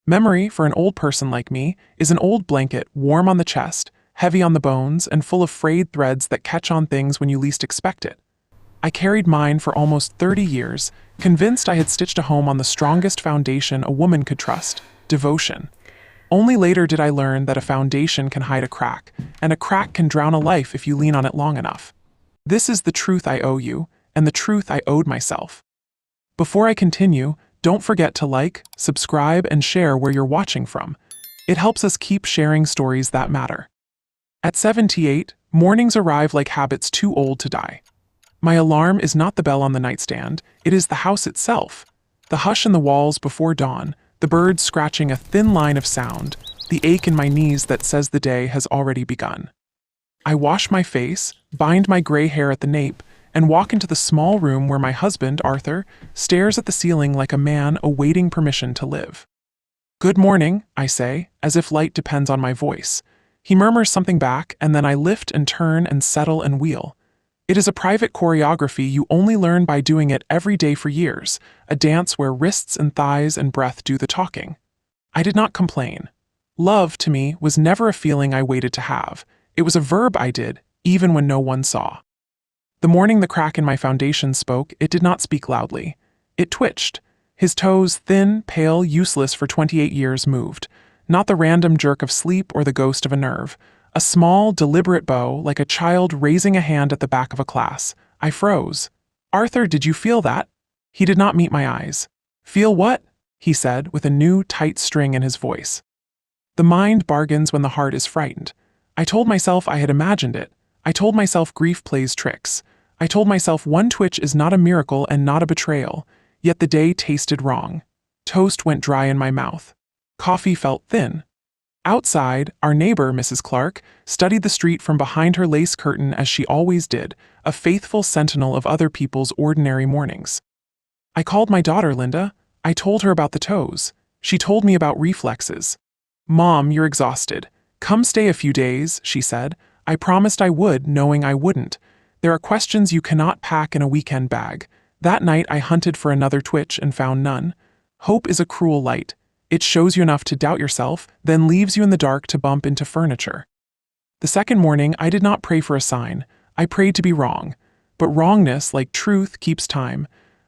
Memory, for an old person like me, is an old blanket, warm on the chest, heavy on the bones, and full of frayed threads that catch on things when you least expect it. I carried mine for almost 30 years, convinced I had stitched a home on the strongest foundation a woman could trust: devotion. Only later did I learn that a foundation can hide a crack, and a crack can drown a life if you lean on it long enough. This is the truth I owe you, and the truth I owed myself. Before I continue, don't forget to like, subscribe, and share where you're watching from. It helps us keep sharing stories that matter. At 78, mornings arrive like habits too old to die. My alarm is not the bell on the nightstand, it is the house itself. The hush in the walls before dawn, the birds scratching a thin line of sound, the ache in my knees that says the day has already begun. I wash my face, bind my gray hair at the nape, and walk into the small room where my husband, Arthur, stares at the ceiling like a man awaiting permission to live. "Good morning," I say, as if light depends on my voice. He murmurs something back, and then I lift and turn and settle and wheel. It is a private choreography you only learn by doing it every day for years, a dance where wrists and thighs and breath do the talking. I did not complain. Love, to me, was never a feeling I waited to have. It was a verb I did, even when no one saw. The morning the crack in my foundation spoke, it did not speak loudly. It twitched. His toes, thin, pale, useless for 28 years, moved. Not the random jerk of sleep or the ghost of a nerve. A small, deliberate bow, like a child raising a hand at the back of a class. I froze. "Arthur, did you feel that?" He did not meet my eyes. "Feel what?" he said, with a new, tight string in his voice. The mind bargains when the heart is frightened. I told myself I had imagined it. I told myself grief plays tricks. I told myself one twitch is not a miracle and not a betrayal. Yet the day tasted wrong. Toast went dry in my mouth. Coffee felt thin. Outside, our neighbor, Mrs. Clark, studied the street from behind her lace curtain as she always did, a faithful sentinel of other people's ordinary mornings. I called my daughter, Linda. I told her about the toes. She told me about reflexes. "Mom, you're exhausted. Come stay a few days," she said. I promised I would, knowing I wouldn't. There are questions you cannot pack in a weekend bag. That night I hunted for another twitch and found none. Hope is a cruel light. It shows you enough to doubt yourself, then leaves you in the dark to bump into furniture. The second morning I did not pray for a sign. I prayed to be wrong. But wrongness, like truth, keeps time.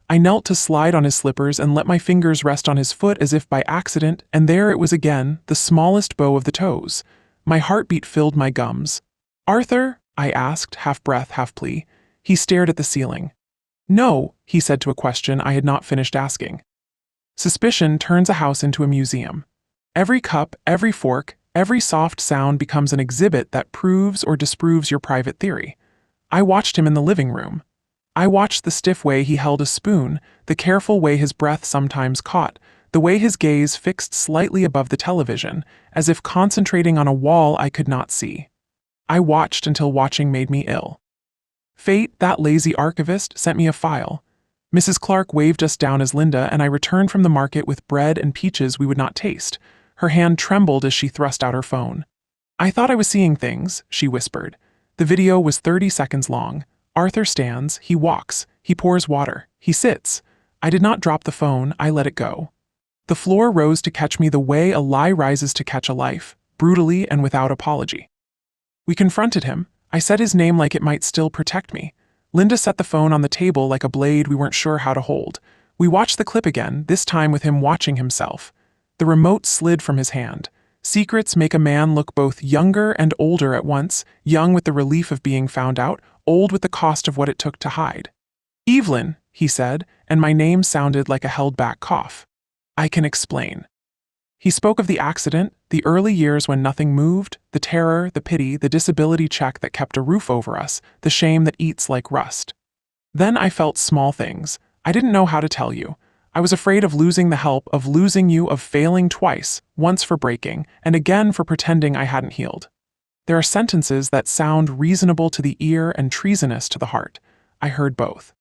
I knelt to slide on his slippers and let my fingers rest on his foot as if by accident, and there it was again, the smallest bow of the toes. My heartbeat filled my gums. "Arthur?" I asked, half breath, half plea. He stared at the ceiling. "No," he said to a question I had not finished asking. Suspicion turns a house into a museum. Every cup, every fork, every soft sound becomes an exhibit that proves or disproves your private theory. I watched him in the living room. I watched the stiff way he held a spoon, the careful way his breath sometimes caught, the way his gaze fixed slightly above the television, as if concentrating on a wall I could not see. I watched until watching made me ill. Fate, that lazy archivist, sent me a file. Mrs. Clark waved us down as Linda, and I returned from the market with bread and peaches we would not taste. Her hand trembled as she thrust out her phone. "I thought I was seeing things," she whispered. The video was 30 seconds long. Arthur stands, he walks, he pours water, he sits. I did not drop the phone, I let it go. The floor rose to catch me the way a lie rises to catch a life, brutally and without apology. We confronted him. I said his name like it might still protect me. Linda set the phone on the table like a blade we weren't sure how to hold. We watched the clip again, this time with him watching himself. The remote slid from his hand. Secrets make a man look both younger and older at once, young with the relief of being found out, old with the cost of what it took to hide. "Evelyn," he said, and my name sounded like a held-back cough. "I can explain." He spoke of the accident, the early years when nothing moved, the terror, the pity, the disability check that kept a roof over us, the shame that eats like rust. Then I felt small things. I didn't know how to tell you. I was afraid of losing the help, of losing you, of failing twice, once for breaking, and again for pretending I hadn't healed. There are sentences that sound reasonable to the ear and treasonous to the heart. I heard both.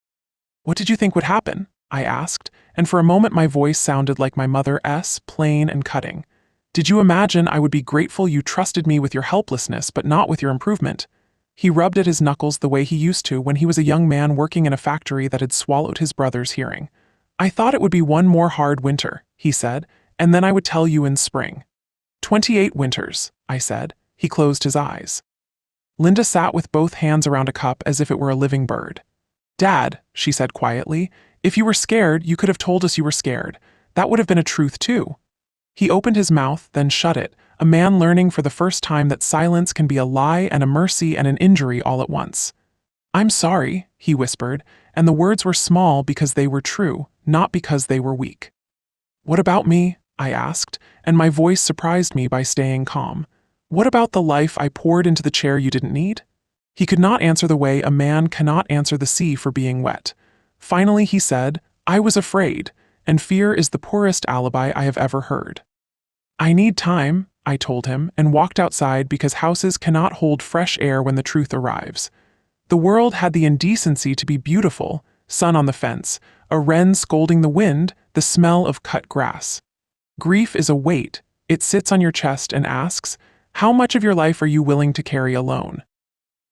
"What did you think would happen?" I asked, and for a moment my voice sounded like my mother's, plain and cutting. "Did you imagine I would be grateful you trusted me with your helplessness but not with your improvement?" He rubbed at his knuckles the way he used to when he was a young man working in a factory that had swallowed his brother's hearing. "I thought it would be one more hard winter," he said, and then I would tell you in spring. 28 winters, I said. He closed his eyes. Linda sat with both hands around a cup as if it were a living bird. Dad, she said quietly, if you were scared, you could have told us you were scared. That would have been a truth too. He opened his mouth, then shut it, a man learning for the first time that silence can be a lie and a mercy and an injury all at once. I'm sorry, he whispered, and the words were small because they were true, not because they were weak. What about me? I asked, and my voice surprised me by staying calm. What about the life I poured into the chair you didn't need? He could not answer the way a man cannot answer the sea for being wet. Finally he said, I was afraid, and fear is the poorest alibi I have ever heard. I need time, I told him, and walked outside because houses cannot hold fresh air when the truth arrives. The world had the indecency to be beautiful, sun on the fence, a wren scolding the wind, the smell of cut grass. Grief is a weight. It sits on your chest and asks, how much of your life are you willing to carry alone?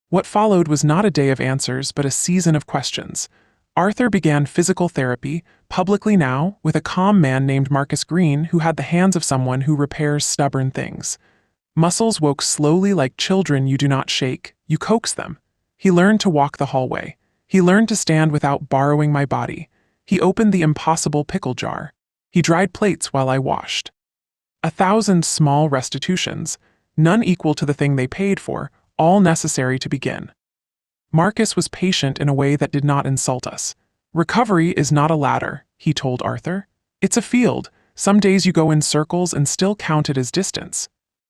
What followed was not a day of answers, but a season of questions. Arthur began physical therapy, publicly now, with a calm man named Marcus Green who had the hands of someone who repairs stubborn things. Muscles woke slowly like children you do not shake, you coax them. He learned to walk the hallway. He learned to stand without borrowing my body. He opened the impossible pickle jar. He dried plates while I washed. 1,000 small restitutions, none equal to the thing they paid for, all necessary to begin. Marcus was patient in a way that did not insult us. Recovery is not a ladder, he told Arthur. It's a field. Some days you go in circles and still count it as distance.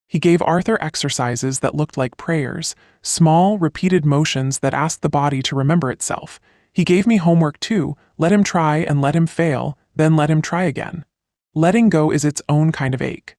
He gave Arthur exercises that looked like prayers, small, repeated motions that asked the body to remember itself. He gave me homework too, let him try and let him fail, then let him try again. Letting go is its own kind of ache.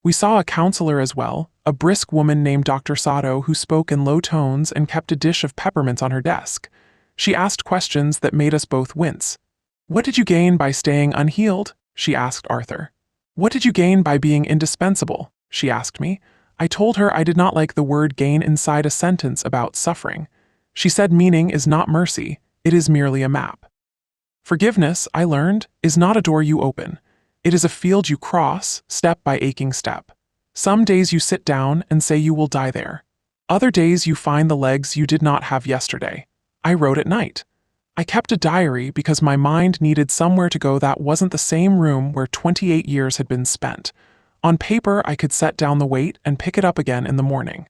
We saw a counselor as well, a brisk woman named Dr. Sato who spoke in low tones and kept a dish of peppermints on her desk. She asked questions that made us both wince. What did you gain by staying unhealed? She asked Arthur. What did you gain by being indispensable? She asked me. I told her I did not like the word gain inside a sentence about suffering. She said meaning is not mercy, it is merely a map. Forgiveness, I learned, is not a door you open. It is a field you cross, step by aching step. Some days you sit down and say you will die there. Other days you find the legs you did not have yesterday. I wrote at night. I kept a diary because my mind needed somewhere to go that wasn't the same room where 28 years had been spent. On paper, I could set down the weight and pick it up again in the morning.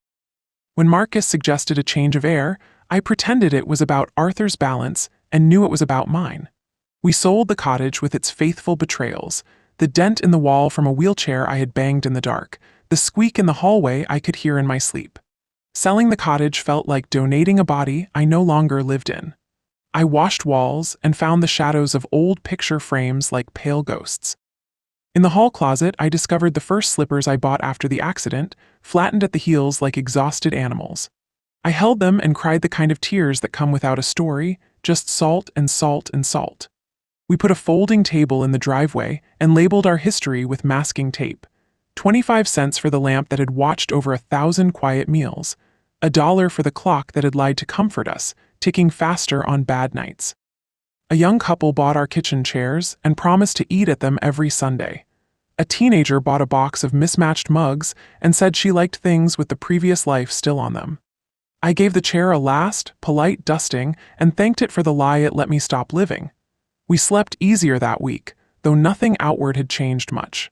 When Marcus suggested a change of air, I pretended it was about Arthur's balance and knew it was about mine. We sold the cottage with its faithful betrayals, the dent in the wall from a wheelchair I had banged in the dark, the squeak in the hallway I could hear in my sleep. Selling the cottage felt like donating a body I no longer lived in. I washed walls and found the shadows of old picture frames like pale ghosts. In the hall closet, I discovered the first slippers I bought after the accident, flattened at the heels like exhausted animals. I held them and cried the kind of tears that come without a story, just salt and salt and salt. We put a folding table in the driveway and labeled our history with masking tape. 25 cents for the lamp that had watched over 1,000 quiet meals. $1 for the clock that had lied to comfort us, ticking faster on bad nights. A young couple bought our kitchen chairs and promised to eat at them every Sunday. A teenager bought a box of mismatched mugs and said she liked things with the previous life still on them. I gave the chair a last, polite dusting and thanked it for the lie it let me stop living. We slept easier that week, though nothing outward had changed much.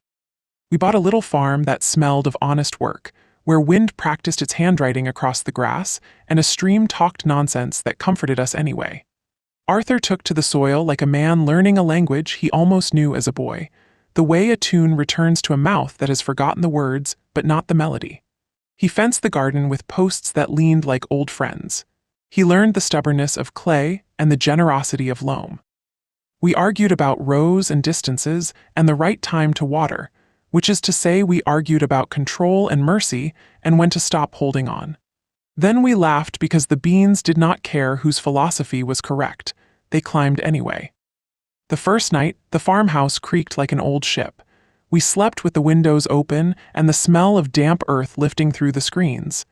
We bought a little farm that smelled of honest work, where wind practiced its handwriting across the grass and a stream talked nonsense that comforted us anyway. Arthur took to the soil like a man learning a language he almost knew as a boy, the way a tune returns to a mouth that has forgotten the words but not the melody. He fenced the garden with posts that leaned like old friends. He learned the stubbornness of clay and the generosity of loam. We argued about rows and distances and the right time to water, which is to say we argued about control and mercy and when to stop holding on. Then we laughed because the beans did not care whose philosophy was correct. They climbed anyway. The first night, the farmhouse creaked like an old ship. We slept with the windows open and the smell of damp earth lifting through the screens.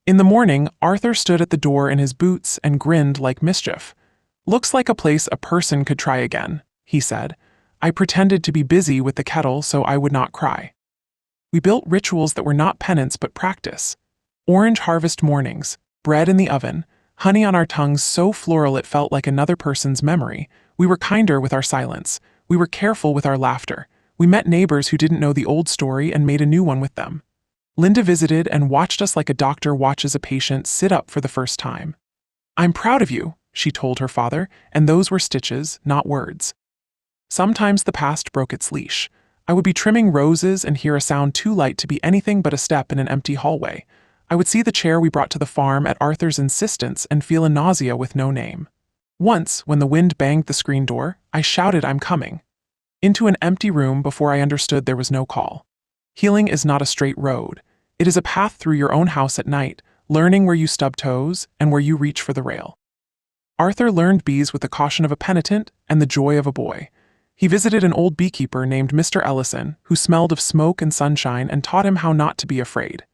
In the morning, Arthur stood at the door in his boots and grinned like mischief. Looks like a place a person could try again, he said. I pretended to be busy with the kettle so I would not cry. We built rituals that were not penance but practice. Orange harvest mornings, bread in the oven, honey on our tongues so floral it felt like another person's memory. We were kinder with our silence. We were careful with our laughter. We met neighbors who didn't know the old story and made a new one with them. Linda visited and watched us like a doctor watches a patient sit up for the first time. "I'm proud of you," she told her father, and those were stitches, not words. Sometimes the past broke its leash. I would be trimming roses and hear a sound too light to be anything but a step in an empty hallway. I would see the chair we brought to the farm at Arthur's insistence and feel a nausea with no name. Once, when the wind banged the screen door, I shouted, "I'm coming," into an empty room before I understood there was no call. Healing is not a straight road. It is a path through your own house at night, learning where you stub toes and where you reach for the rail. Arthur learned bees with the caution of a penitent and the joy of a boy. He visited an old beekeeper named Mr. Ellison, who smelled of smoke and sunshine and taught him how not to be afraid.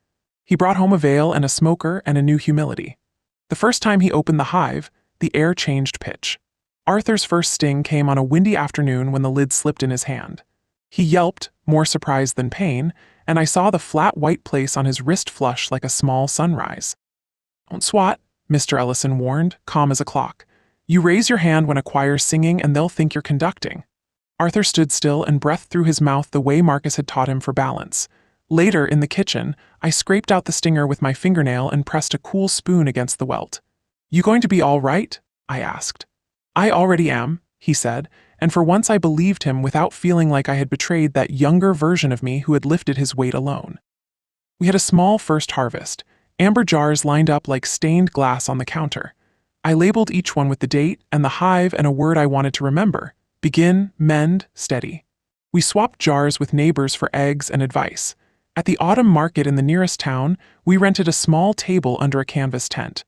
He brought home a veil and a smoker and a new humility. The first time he opened the hive, the air changed pitch. Arthur's first sting came on a windy afternoon when the lid slipped in his hand. He yelped, more surprise than pain, and I saw the flat white place on his wrist flush like a small sunrise. "Don't swat," Mr. Ellison warned, calm as a clock. "You raise your hand when a choir's singing and they'll think you're conducting." Arthur stood still and breathed through his mouth the way Marcus had taught him for balance. Later, in the kitchen, I scraped out the stinger with my fingernail and pressed a cool spoon against the welt. "You going to be all right?" I asked. "I already am," he said, and for once I believed him without feeling like I had betrayed that younger version of me who had lifted his weight alone. We had a small first harvest, amber jars lined up like stained glass on the counter. I labeled each one with the date and the hive and a word I wanted to remember: begin, mend, steady. We swapped jars with neighbors for eggs and advice. At the autumn market in the nearest town, we rented a small table under a canvas tent.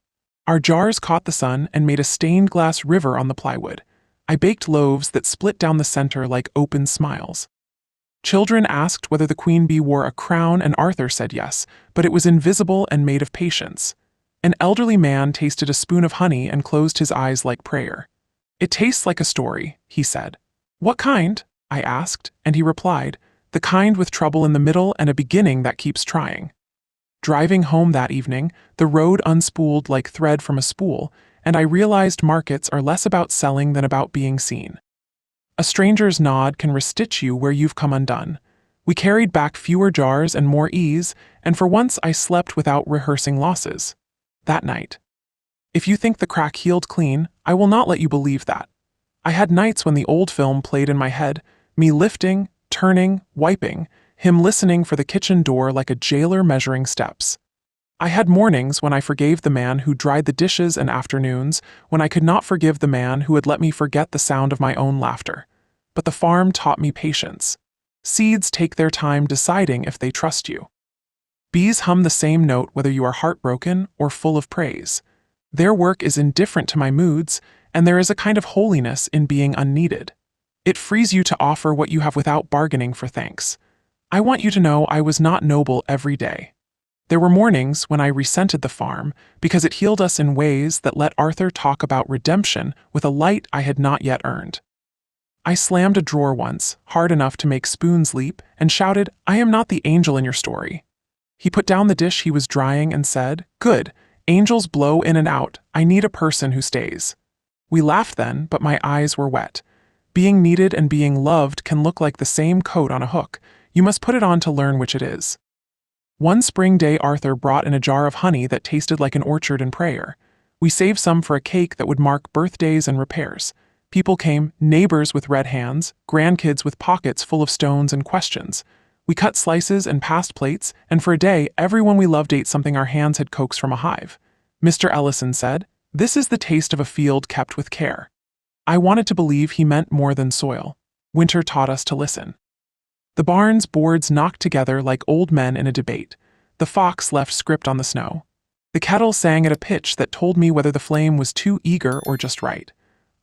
Our jars caught the sun and made a stained glass river on the plywood. I baked loaves that split down the center like open smiles. Children asked whether the queen bee wore a crown, and Arthur said yes, but it was invisible and made of patience. An elderly man tasted a spoon of honey and closed his eyes like prayer. "It tastes like a story," he said. "What kind?" I asked, and he replied, "The kind with trouble in the middle and a beginning that keeps trying." Driving home that evening, the road unspooled like thread from a spool, and I realized markets are less about selling than about being seen. A stranger's nod can restitch you where you've come undone. We carried back fewer jars and more ease, and for once I slept without rehearsing losses. That night. If you think the crack healed clean, I will not let you believe that. I had nights when the old film played in my head, me lifting, turning, wiping, him listening for the kitchen door like a jailer measuring steps. I had mornings when I forgave the man who dried the dishes and afternoons when I could not forgive the man who had let me forget the sound of my own laughter. But the farm taught me patience. Seeds take their time deciding if they trust you. Bees hum the same note whether you are heartbroken or full of praise. Their work is indifferent to my moods, and there is a kind of holiness in being unneeded. It frees you to offer what you have without bargaining for thanks. I want you to know I was not noble every day. There were mornings when I resented the farm because it healed us in ways that let Arthur talk about redemption with a light I had not yet earned. I slammed a drawer once, hard enough to make spoons leap, and shouted, "I am not the angel in your story." He put down the dish he was drying and said, "Good, angels blow in and out, I need a person who stays." We laughed then, but my eyes were wet. Being needed and being loved can look like the same coat on a hook. You must put it on to learn which it is. One spring day Arthur brought in a jar of honey that tasted like an orchard in prayer. We saved some for a cake that would mark birthdays and repairs. People came, neighbors with red hands, grandkids with pockets full of stones and questions. We cut slices and passed plates, and for a day everyone we loved ate something our hands had coaxed from a hive. Mr. Ellison said, "This is the taste of a field kept with care." I wanted to believe he meant more than soil. Winter taught us to listen. The barn's boards knocked together like old men in a debate. The fox left script on the snow. The kettle sang at a pitch that told me whether the flame was too eager or just right.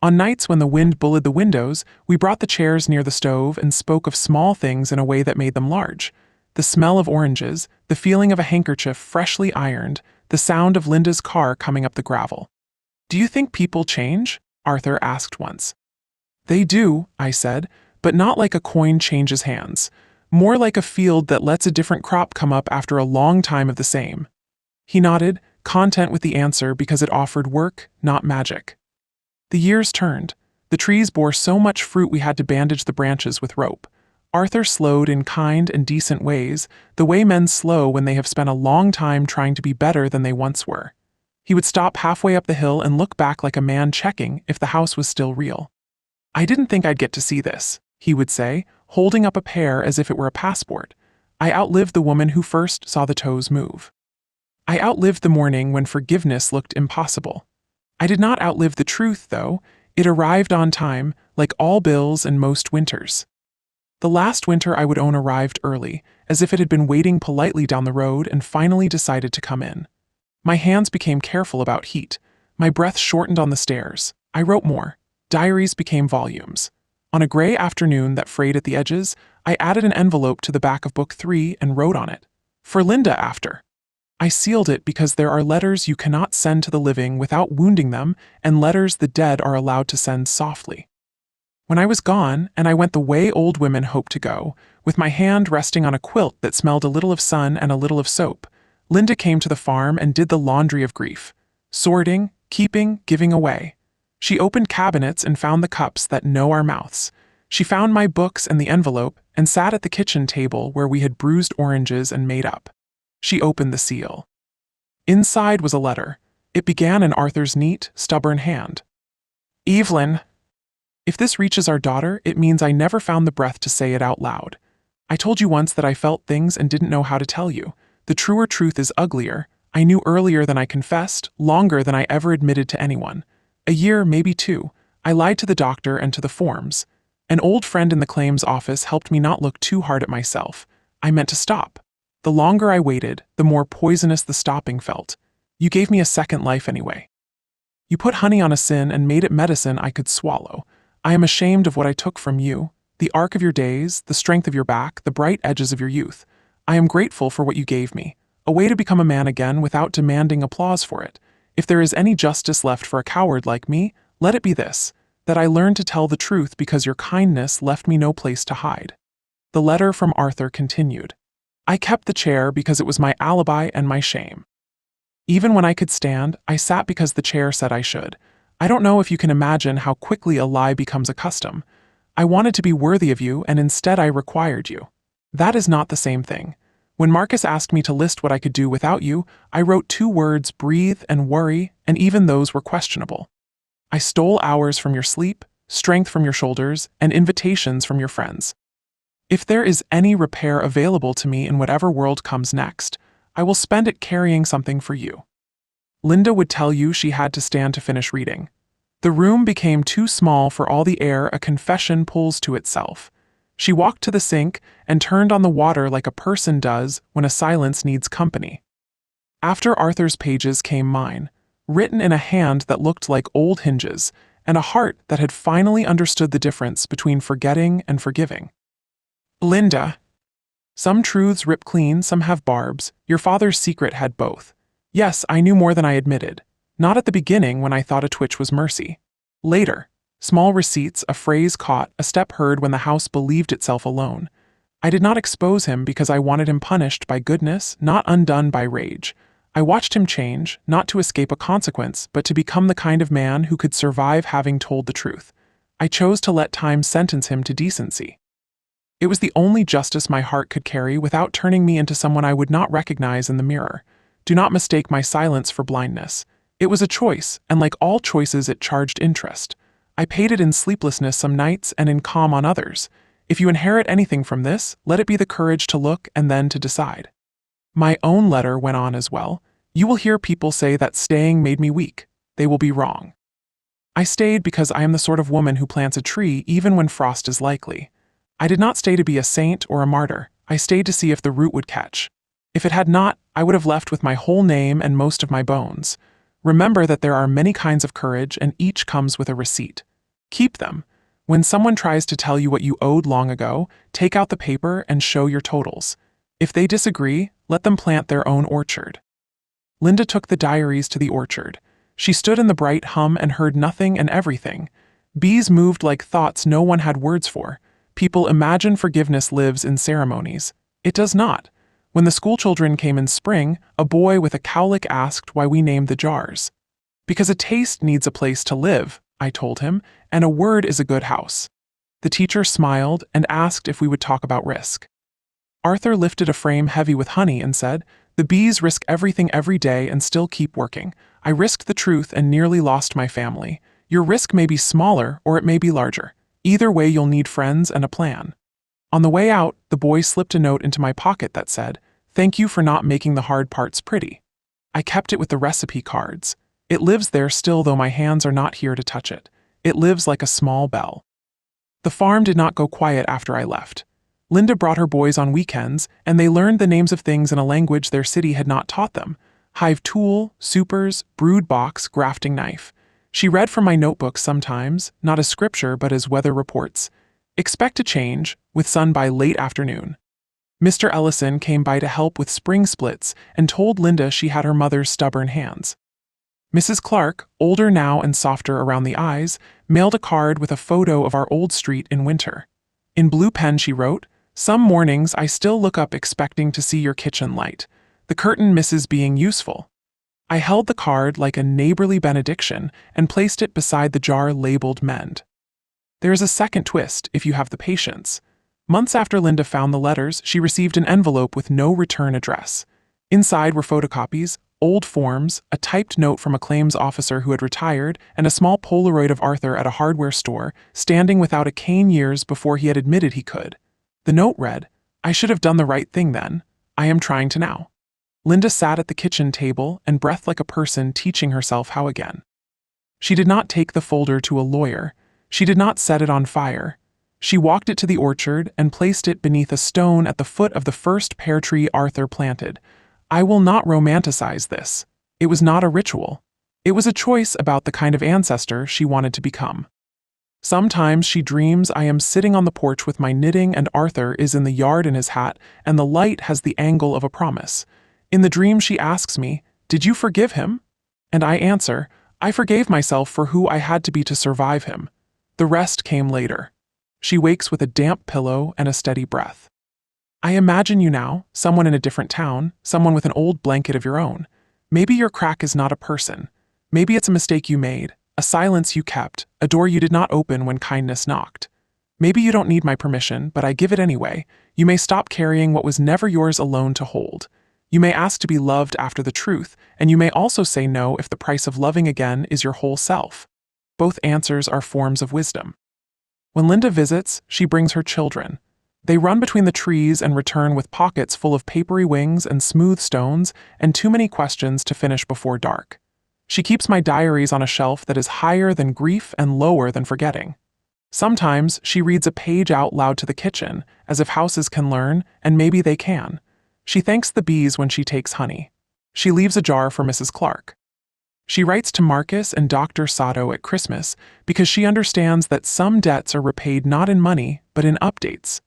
On nights when the wind bullied the windows, we brought the chairs near the stove and spoke of small things in a way that made them large. The smell of oranges, the feeling of a handkerchief freshly ironed, the sound of Linda's car coming up the gravel. "Do you think people change?" Arthur asked once. "They do," I said, but not like a coin changes hands, more like a field that lets a different crop come up after a long time of the same. He nodded, content with the answer because it offered work, not magic. The years turned. The trees bore so much fruit we had to bandage the branches with rope. Arthur slowed in kind and decent ways, the way men slow when they have spent a long time trying to be better than they once were. He would stop halfway up the hill and look back like a man checking if the house was still real. "I didn't think I'd get to see this," he would say, holding up a pear as if it were a passport. "I outlived the woman who first saw the toes move. I outlived the morning when forgiveness looked impossible. I did not outlive the truth, though. It arrived on time, like all bills and most winters. The last winter I would own arrived early, as if it had been waiting politely down the road and finally decided to come in. My hands became careful about heat. My breath shortened on the stairs. I wrote more. Diaries became volumes. On a gray afternoon that frayed at the edges, I added an envelope to the back of book 3 and wrote on it, 'For Linda after.' I sealed it because there are letters you cannot send to the living without wounding them, and letters the dead are allowed to send softly. When I was gone, and I went the way old women hope to go, with my hand resting on a quilt that smelled a little of sun and a little of soap, Linda came to the farm and did the laundry of grief, sorting, keeping, giving away. She opened cabinets and found the cups that know our mouths. She found my books and the envelope and sat at the kitchen table where we had bruised oranges and made up. She opened the seal. Inside was a letter. It began in Arthur's neat, stubborn hand. "Evelyn, if this reaches our daughter, it means I never found the breath to say it out loud. I told you once that I felt things and didn't know how to tell you. The truer truth is uglier. I knew earlier than I confessed, longer than I ever admitted to anyone. A year, maybe 2. I lied to the doctor and to the forms. An old friend in the claims office helped me not look too hard at myself. I meant to stop. The longer I waited, the more poisonous the stopping felt. You gave me a second life anyway. You put honey on a sin and made it medicine I could swallow. I am ashamed of what I took from you, the arc of your days, the strength of your back, the bright edges of your youth. I am grateful for what you gave me, a way to become a man again without demanding applause for it. If there is any justice left for a coward like me, let it be this, that I learned to tell the truth because your kindness left me no place to hide." The letter from Arthur continued. "I kept the chair because it was my alibi and my shame. Even when I could stand, I sat because the chair said I should. I don't know if you can imagine how quickly a lie becomes a custom. I wanted to be worthy of you, and instead I required you. That is not the same thing. When Marcus asked me to list what I could do without you, I wrote 2 words, breathe and worry, and even those were questionable. I stole hours from your sleep, strength from your shoulders, and invitations from your friends. If there is any repair available to me in whatever world comes next, I will spend it carrying something for you." Linda would tell you she had to stand to finish reading. The room became too small for all the air a confession pulls to itself. She walked to the sink and turned on the water like a person does when a silence needs company. After Arthur's pages came mine, written in a hand that looked like old hinges, and a heart that had finally understood the difference between forgetting and forgiving. "Linda, some truths rip clean, some have barbs. Your father's secret had both. Yes, I knew more than I admitted. Not at the beginning when I thought a twitch was mercy. Later, small receipts, a phrase caught, a step heard when the house believed itself alone. I did not expose him because I wanted him punished by goodness, not undone by rage. I watched him change, not to escape a consequence, but to become the kind of man who could survive having told the truth. I chose to let time sentence him to decency. It was the only justice my heart could carry without turning me into someone I would not recognize in the mirror. Do not mistake my silence for blindness. It was a choice, and like all choices it charged interest. I paid it in sleeplessness some nights and in calm on others. If you inherit anything from this, let it be the courage to look and then to decide." My own letter went on as well. "You will hear people say that staying made me weak. They will be wrong. I stayed because I am the sort of woman who plants a tree even when frost is likely. I did not stay to be a saint or a martyr. I stayed to see if the root would catch. If it had not, I would have left with my whole name and most of my bones. Remember that there are many kinds of courage and each comes with a receipt. Keep them. When someone tries to tell you what you owed long ago, take out the paper and show your totals. If they disagree, let them plant their own orchard." Linda took the diaries to the orchard. She stood in the bright hum and heard nothing and everything. Bees moved like thoughts no one had words for. People imagine forgiveness lives in ceremonies. It does not. When the schoolchildren came in spring, a boy with a cowlick asked why we named the jars. Because a taste needs a place to live, I told him, and a word is a good house. The teacher smiled and asked if we would talk about risk. Arthur lifted a frame heavy with honey and said, "The bees risk everything every day and still keep working. I risked the truth and nearly lost my family. Your risk may be smaller or it may be larger. Either way, you'll need friends and a plan." On the way out, the boy slipped a note into my pocket that said, "Thank you for not making the hard parts pretty." I kept it with the recipe cards. It lives there still, though my hands are not here to touch it. It lives like a small bell. The farm did not go quiet after I left. Linda brought her boys on weekends, and they learned the names of things in a language their city had not taught them. Hive tool, supers, brood box, grafting knife. She read from my notebooks sometimes, not as scripture but as weather reports. Expect a change, with sun by late afternoon. Mr. Ellison came by to help with spring splits and told Linda she had her mother's stubborn hands. Mrs. Clark, older now and softer around the eyes, mailed a card with a photo of our old street in winter. In blue pen she wrote, "Some mornings I still look up expecting to see your kitchen light. The curtain misses being useful." I held the card like a neighborly benediction and placed it beside the jar labeled Mend. There is a second twist if you have the patience. Months after Linda found the letters, she received an envelope with no return address. Inside were photocopies, old forms, a typed note from a claims officer who had retired, and a small Polaroid of Arthur at a hardware store, standing without a cane years before he had admitted he could. The note read, "I should have done the right thing then. I am trying to now." Linda sat at the kitchen table and breathed like a person teaching herself how again. She did not take the folder to a lawyer. She did not set it on fire. She walked it to the orchard and placed it beneath a stone at the foot of the first pear tree Arthur planted. I will not romanticize this. It was not a ritual. It was a choice about the kind of ancestor she wanted to become. Sometimes she dreams I am sitting on the porch with my knitting and Arthur is in the yard in his hat and the light has the angle of a promise. In the dream she asks me, "Did you forgive him?" And I answer, "I forgave myself for who I had to be to survive him." The rest came later. She wakes with a damp pillow and a steady breath. I imagine you now, someone in a different town, someone with an old blanket of your own. Maybe your crack is not a person. Maybe it's a mistake you made, a silence you kept, a door you did not open when kindness knocked. Maybe you don't need my permission, but I give it anyway. You may stop carrying what was never yours alone to hold. You may ask to be loved after the truth, and you may also say no if the price of loving again is your whole self. Both answers are forms of wisdom. When Linda visits, she brings her children. They run between the trees and return with pockets full of papery wings and smooth stones and too many questions to finish before dark. She keeps my diaries on a shelf that is higher than grief and lower than forgetting. Sometimes she reads a page out loud to the kitchen, as if houses can learn, and maybe they can. She thanks the bees when she takes honey. She leaves a jar for Mrs. Clark. She writes to Marcus and Dr. Sato at Christmas because she understands that some debts are repaid not in money, but in updates.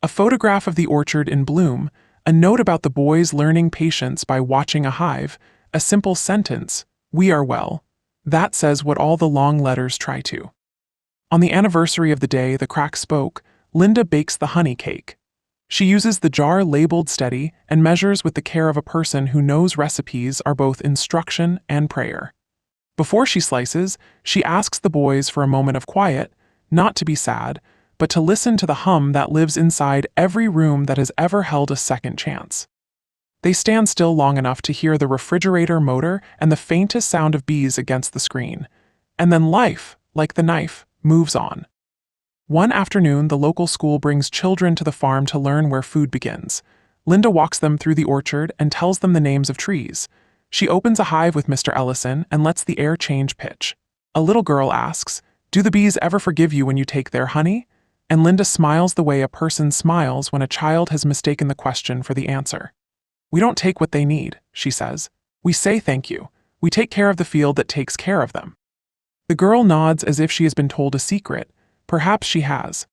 A photograph of the orchard in bloom, a note about the boys learning patience by watching a hive, a simple sentence, "We are well." That says what all the long letters try to. On the anniversary of the day the crack spoke, Linda bakes the honey cake. She uses the jar labeled steady and measures with the care of a person who knows recipes are both instruction and prayer. Before she slices, she asks the boys for a moment of quiet, not to be sad, but to listen to the hum that lives inside every room that has ever held a second chance. They stand still long enough to hear the refrigerator motor and the faintest sound of bees against the screen. And then life, like the knife, moves on. One afternoon, the local school brings children to the farm to learn where food begins. Linda walks them through the orchard and tells them the names of trees. She opens a hive with Mr. Ellison and lets the air change pitch. A little girl asks, "Do the bees ever forgive you when you take their honey?" And Linda smiles the way a person smiles when a child has mistaken the question for the answer. "We don't take what they need," she says. "We say thank you. We take care of the field that takes care of them." The girl nods as if she has been told a secret. Perhaps she has.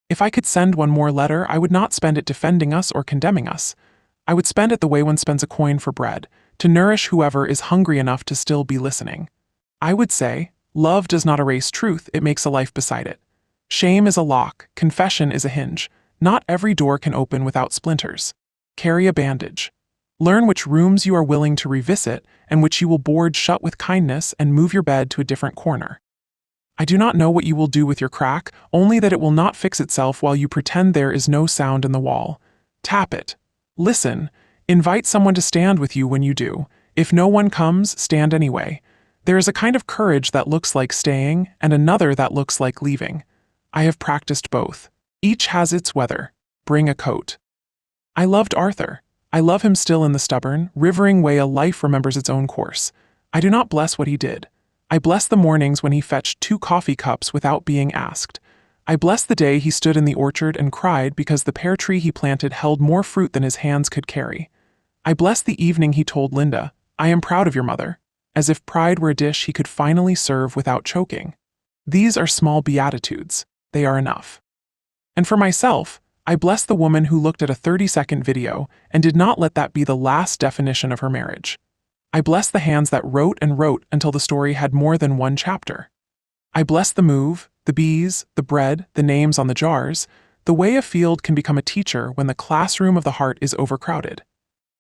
If I could send one more letter, I would not spend it defending us or condemning us. I would spend it the way one spends a coin for bread, to nourish whoever is hungry enough to still be listening. I would say, love does not erase truth, it makes a life beside it. Shame is a lock, confession is a hinge. Not every door can open without splinters. Carry a bandage. Learn which rooms you are willing to revisit and which you will board shut with kindness and move your bed to a different corner. I do not know what you will do with your crack, only that it will not fix itself while you pretend there is no sound in the wall. Tap it. Listen. Invite someone to stand with you when you do. If no one comes, stand anyway. There is a kind of courage that looks like staying and another that looks like leaving. I have practiced both. Each has its weather. Bring a coat. I loved Arthur. I love him still in the stubborn, rivering way a life remembers its own course. I do not bless what he did. I bless the mornings when he fetched 2 coffee cups without being asked. I bless the day he stood in the orchard and cried because the pear tree he planted held more fruit than his hands could carry. I bless the evening he told Linda, "I am proud of your mother," as if pride were a dish he could finally serve without choking. These are small beatitudes. They are enough. And for myself, I bless the woman who looked at a 30-second video and did not let that be the last definition of her marriage. I bless the hands that wrote and wrote until the story had more than one chapter. I bless the move, the bees, the bread, the names on the jars, the way a field can become a teacher when the classroom of the heart is overcrowded.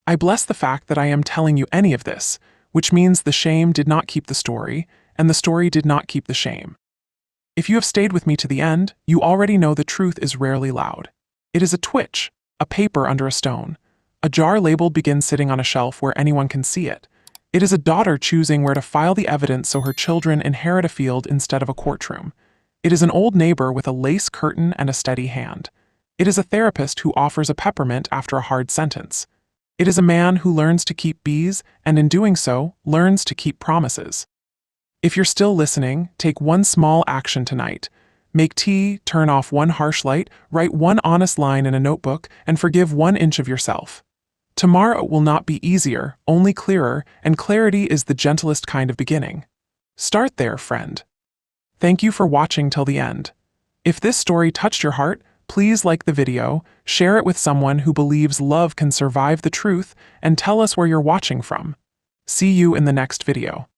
I bless the fact that I am telling you any of this, which means the shame did not keep the story, and the story did not keep the shame. If you have stayed with me to the end, you already know the truth is rarely loud. It is a twitch, a paper under a stone. A jar labeled begins sitting on a shelf where anyone can see it. It is a daughter choosing where to file the evidence so her children inherit a field instead of a courtroom. It is an old neighbor with a lace curtain and a steady hand. It is a therapist who offers a peppermint after a hard sentence. It is a man who learns to keep bees and in doing so, learns to keep promises. If you're still listening, take one small action tonight. Make tea, turn off one harsh light, write one honest line in a notebook, and forgive 1 inch of yourself. Tomorrow will not be easier, only clearer, and clarity is the gentlest kind of beginning. Start there, friend. Thank you for watching till the end. If this story touched your heart, please like the video, share it with someone who believes love can survive the truth, and tell us where you're watching from. See you in the next video.